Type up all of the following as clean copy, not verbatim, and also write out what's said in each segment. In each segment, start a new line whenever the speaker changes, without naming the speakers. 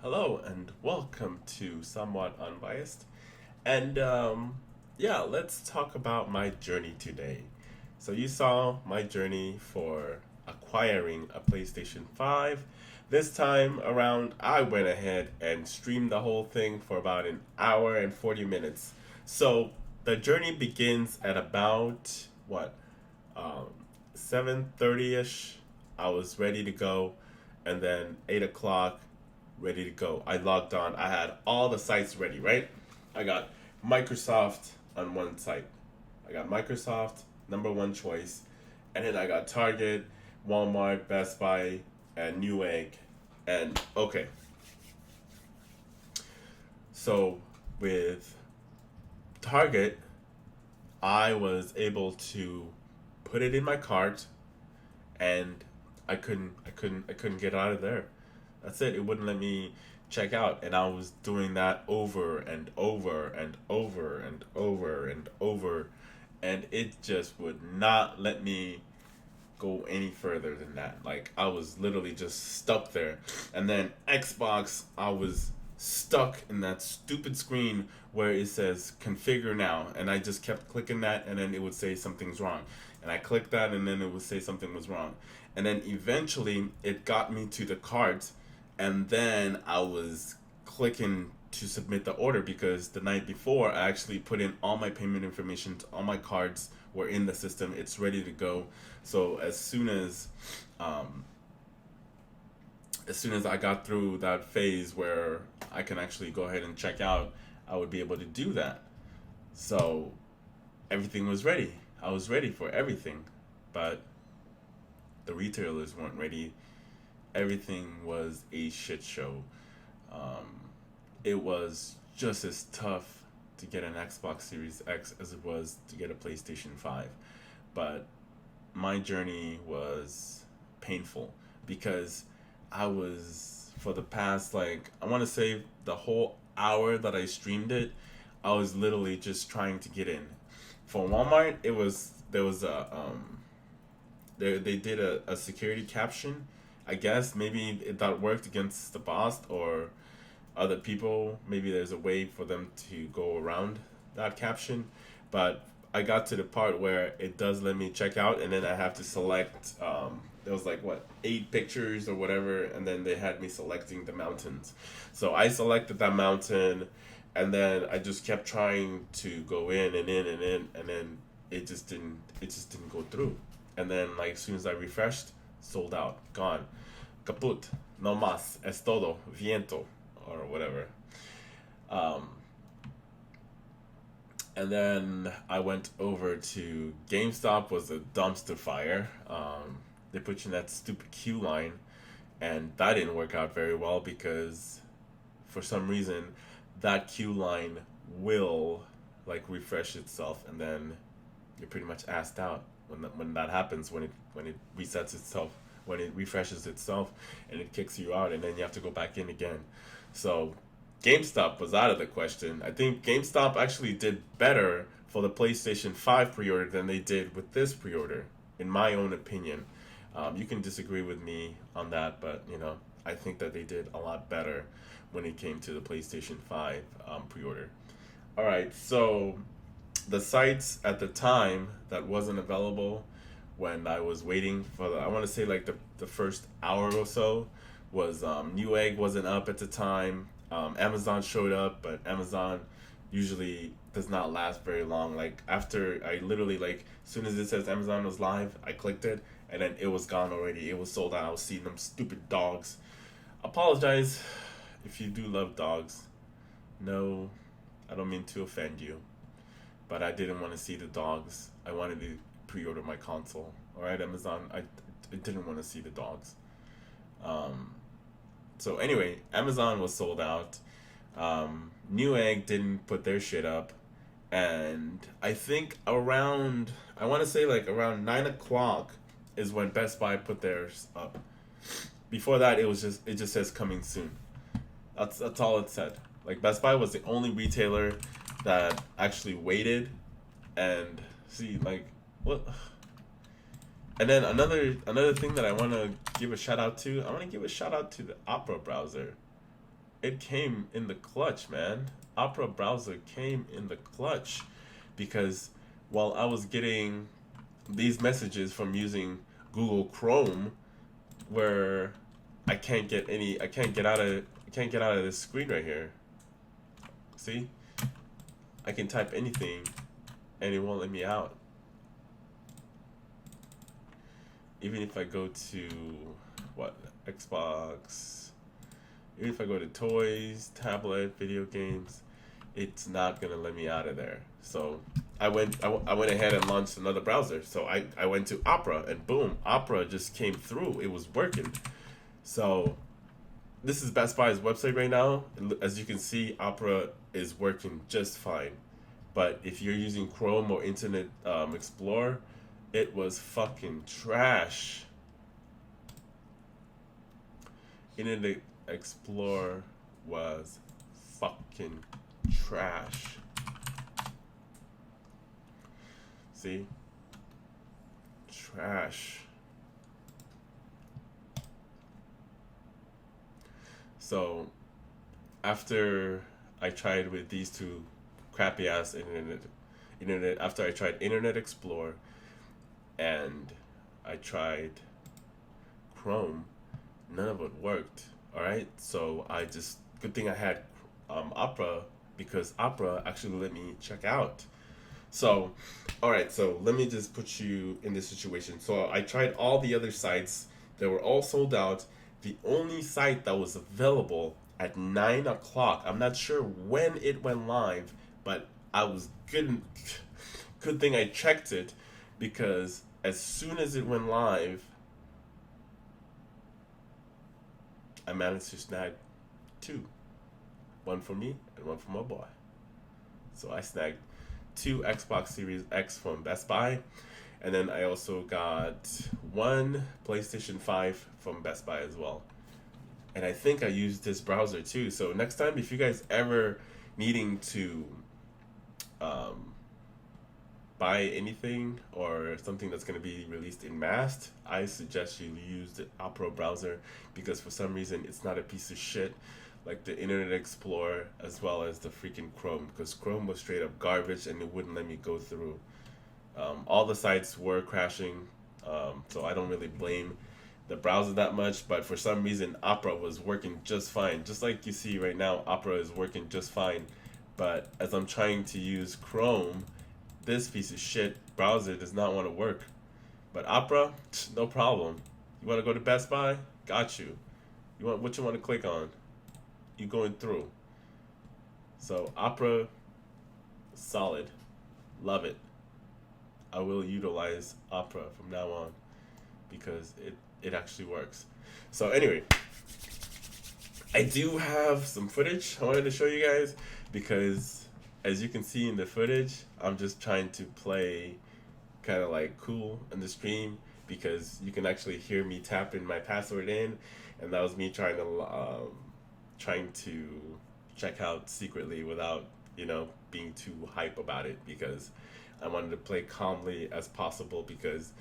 Hello and welcome to Somewhat Unbiased. And yeah, let's talk about my journey today. So, you saw my journey for acquiring a PlayStation 5. This time around, I went ahead and streamed the whole thing for about an hour and 40 minutes. So, the journey begins at about what? 7:30ish. I was ready to go, and then 8 o'clock, ready to go. I logged on. I had all the sites ready, right? I got Microsoft on one site. I got Microsoft, number one choice. And then I got Target, Walmart, Best Buy, and Newegg. And okay, so with Target, I was able to put it in my cart and I couldn't get out of there. That's it. It wouldn't let me check out, and I was doing that over and over and over and over and over, and it just would not let me go any further than that. Like I was literally just stuck there. And then Xbox, I was stuck in that stupid screen where it says configure now, and I just kept clicking that, and then it would say something's wrong. And I clicked that, and then it would say something was wrong. And then eventually it got me to the cart, and then I was clicking to submit the order because the night before I actually put in all my payment information, all my cards were in the system. It's ready to go. So um, as soon as I got through that phase where I can actually go ahead and check out, I would be able to do that. So everything was ready. I was ready for everything, but the retailers weren't ready. Everything was a shit show. Um, it was just as tough to get an Xbox Series X as it was to get a PlayStation 5. But my journey was painful because I was, for the past, like, I want to say the whole hour that I streamed it, I was literally just trying to get in. For Walmart, there was they did a security caption. I guess maybe that worked against the boss or other people. Maybe there's a way for them to go around that caption. But I got to the part where it does let me check out, and then I have to select. There was like what 8 pictures or whatever, and then they had me selecting the mountains. So I selected that mountain, and then I just kept trying to go in and in and in, and then it just didn't go through. And then like as soon as I refreshed, sold out, gone, kaput, no más, es todo, viento, or whatever. Um, and then I went over to GameStop. Was a dumpster fire. They put you in that stupid queue line, and that didn't work out very well because for some reason that queue line will like refresh itself, and then you're pretty much asked out when that happens, when it resets itself, when it refreshes itself, and it kicks you out, and then you have to go back in again. So GameStop was out of the question. I think GameStop actually did better for the PlayStation 5 pre-order than they did with this pre-order, in my own opinion. You can disagree with me on that, but I think that they did a lot better when it came to the PlayStation 5 pre-order. All right, so the sites at the time that wasn't available when I was waiting for I want to say like the first hour or so was Newegg wasn't up at the time. Amazon showed up, but Amazon usually does not last very long. Like after I literally like as soon as it says Amazon was live, I clicked it and then it was gone already. It was sold out. I was seeing them stupid dogs. Apologize if you do love dogs. No, I don't mean to offend you, but I didn't want to see the dogs. I wanted to pre-order my console. All right, Amazon. I didn't want to see the dogs. Um, so anyway, Amazon was sold out. Newegg didn't put their shit up, and I think around I want to say like around 9 o'clock is when Best Buy put theirs up. Before that, it just says coming soon. That's all it said. Like Best Buy was the only retailer that actually waited and see like what. And then another thing that I want to give a shout out to, I want to give a shout out to the Opera browser. it came in the clutch, man. Opera browser came in the clutch because while I was getting these messages from using Google Chrome, where I can't get out of this screen right here. See, I can type anything, and it won't let me out. Even if I go to what Xbox, even if I go to toys, tablet, video games, it's not gonna let me out of there. So I went ahead and launched another browser. So I went to Opera, and boom, Opera just came through. It was working. So this is Best Buy's website right now. As you can see, Opera is working just fine. But if you're using Chrome or Internet Explorer, it was fucking trash. Internet Explorer was fucking trash. See? Trash. So after I tried with these two crappy ass internet after I tried Internet Explorer and I tried Chrome, none of it worked. All right, so I just good thing I had Opera because Opera actually let me check out. So, all right, so let me just put you in this situation. So I tried all the other sites; they were all sold out. The only site that was available at 9 o'clock. I'm not sure when it went live, but I was good. Good thing I checked it because as soon as it went live, I managed to snag two, one for me and one for my boy. So I snagged two Xbox Series X from Best Buy, and then I also got one PlayStation 5 from Best Buy as well. And I think I used this browser too. So next time, if you guys ever needing to um, buy anything or something that's going to be released in mass, I suggest you use the Opera browser because for some reason it's not a piece of shit like the Internet Explorer as well as the freaking Chrome because Chrome was straight up garbage and it wouldn't let me go through. All the sites were crashing, so I don't really blame the browser that much. But for some reason, Opera was working just fine. Just like you see right now, Opera is working just fine. But as I'm trying to use Chrome, this piece of shit browser does not want to work. But Opera, no problem. You want to go to Best Buy? Got you. You want what you want to click on? You going through. So Opera, solid. Love it. I will utilize Opera from now on because it actually works. So anyway, I do have some footage I wanted to show you guys because as you can see in the footage, I'm just trying to play kind of like cool in the stream because you can actually hear me tapping my password in, and that was me trying to check out secretly without being too hype about it because I wanted to play calmly as possible because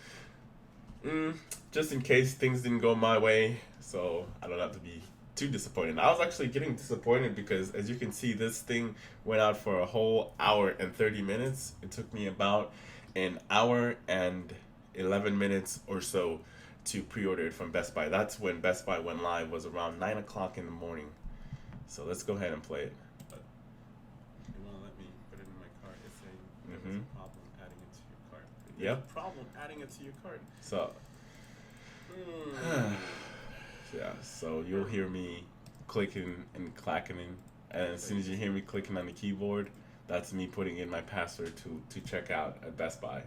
just in case things didn't go my way, so I don't have to be too disappointed. I was actually getting disappointed because, as you can see, this thing went out for a whole hour and 30 minutes. It took me about an hour and 11 minutes or so to pre-order it from Best Buy. That's when Best Buy went live, was around 9 o'clock in the morning. So let's go ahead and play it. But it won't let me put it in my cart. It's saying there's a problem adding it to your cart. There's a problem adding it to your cart. So, yeah, so you'll hear me clicking and clacking, and as soon as you hear me clicking on the keyboard, that's me putting in my password to check out at Best Buy.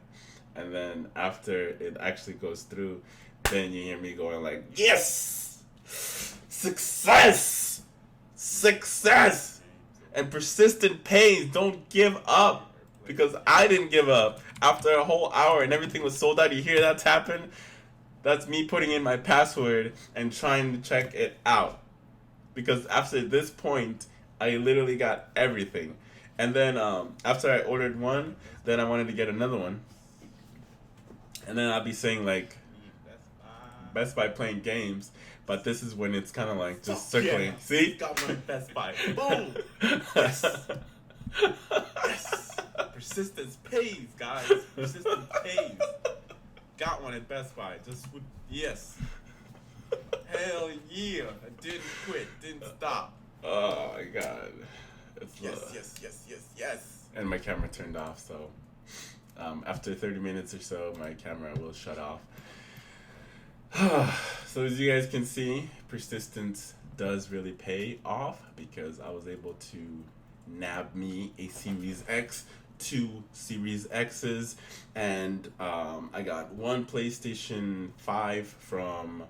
And then after it actually goes through, then you hear me going like, yes! Success! Success! And persistent pains, don't give up. Because I didn't give up. After a whole hour and everything was sold out, you hear that tapping? That's me putting in my password and trying to check it out. Because after this point, I literally got everything. And then after I ordered one, then I wanted to get another one. And then I'll be saying like, Best Buy playing games, but this is when it's kind of like just
Fuck
circling.
yeah.
See?
Got one at Best Buy. Boom. Yes. Yes. Persistence pays, guys. Persistence pays. Got one at Best Buy. Yes. Hell yeah. I didn't quit. Didn't stop.
Oh my god. It's,
Yes.
and my camera turned off, so after 30 minutes or so, my camera will shut off. So as you guys can see, persistence does really pay off because I was able to nab me a Series X, 2 Series X's, and I got one PlayStation 5 from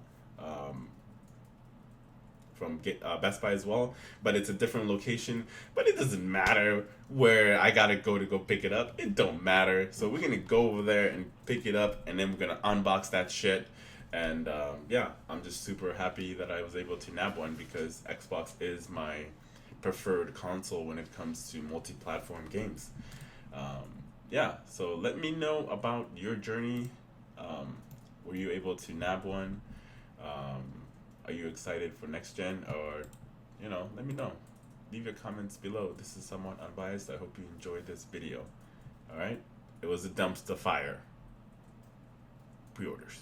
Best Buy as well, but it's a different location. But it doesn't matter where I gotta go to go pick it up. It don't matter. So we're gonna go over there and pick it up, and then we're gonna unbox that shit. And yeah, I'm just super happy that I was able to nab one because Xbox is my preferred console when it comes to multi-platform games. Yeah, so let me know about your journey. Were you able to nab one? Are you excited for next gen? Or, let me know. Leave your comments below. This is somewhat unbiased. I hope you enjoyed this video. Alright? It was a dumpster fire. Pre-orders.